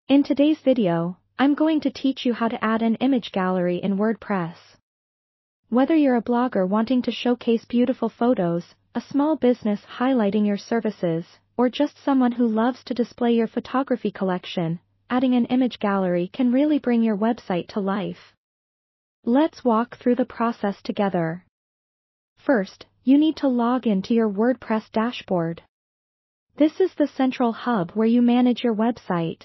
In today's video, I'm going to teach you how to add an image gallery in WordPress. Whether you're a blogger wanting to showcase beautiful photos, a small business highlighting your services, or just someone who loves to display your photography collection, adding an image gallery can really bring your website to life. Let's walk through the process together. First, you need to log into your WordPress dashboard. This is the central hub where you manage your website.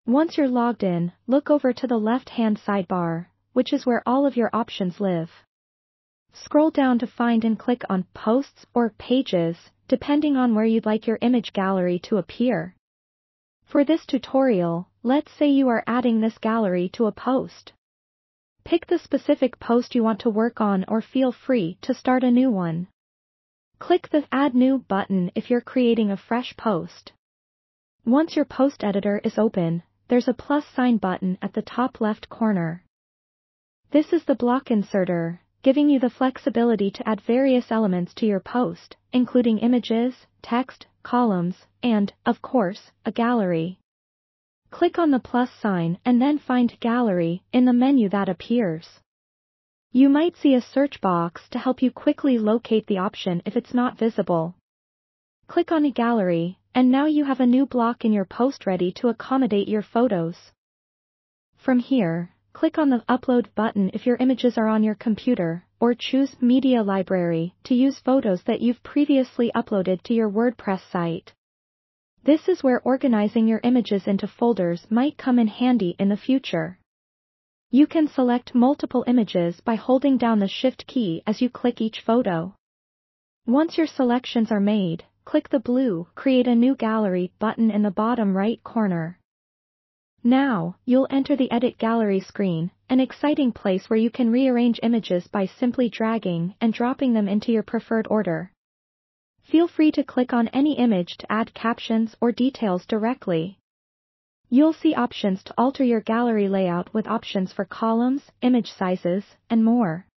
Once you're logged in, look over to the left-hand sidebar, which is where all of your options live. Scroll down to find and click on Posts or Pages, depending on where you'd like your image gallery to appear. For this tutorial, let's say you are adding this gallery to a post. Pick the specific post you want to work on or feel free to start a new one. Click the Add New button if you're creating a fresh post. Once your post editor is open, there's a plus sign button at the top left corner. This is the block inserter, giving you the flexibility to add various elements to your post, including images, text, columns, and, of course, a gallery. Click on the plus sign and then find Gallery in the menu that appears. You might see a search box to help you quickly locate the option if it's not visible. Click on a gallery, and now you have a new block in your post ready to accommodate your photos. From here, click on the Upload button if your images are on your computer, or choose Media Library to use photos that you've previously uploaded to your WordPress site. This is where organizing your images into folders might come in handy in the future. You can select multiple images by holding down the Shift key as you click each photo. Once your selections are made, click the blue Create a New Gallery button in the bottom right corner. Now, you'll enter the Edit Gallery screen, an exciting place where you can rearrange images by simply dragging and dropping them into your preferred order. Feel free to click on any image to add captions or details directly. You'll see options to alter your gallery layout with options for columns, image sizes, and more.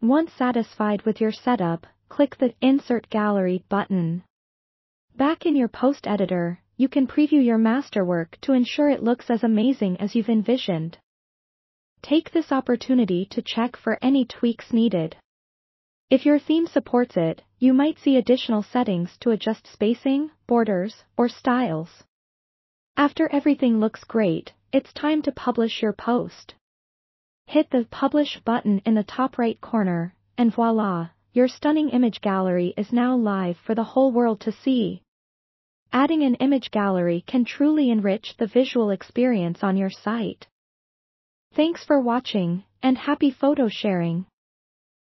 Once satisfied with your setup, click the Insert Gallery button. Back in your post editor, you can preview your masterwork to ensure it looks as amazing as you've envisioned. Take this opportunity to check for any tweaks needed. If your theme supports it, you might see additional settings to adjust spacing, borders, or styles. After everything looks great, it's time to publish your post. Hit the Publish button in the top right corner, and voila, your stunning image gallery is now live for the whole world to see. Adding an image gallery can truly enrich the visual experience on your site. Thanks for watching, and happy photo sharing!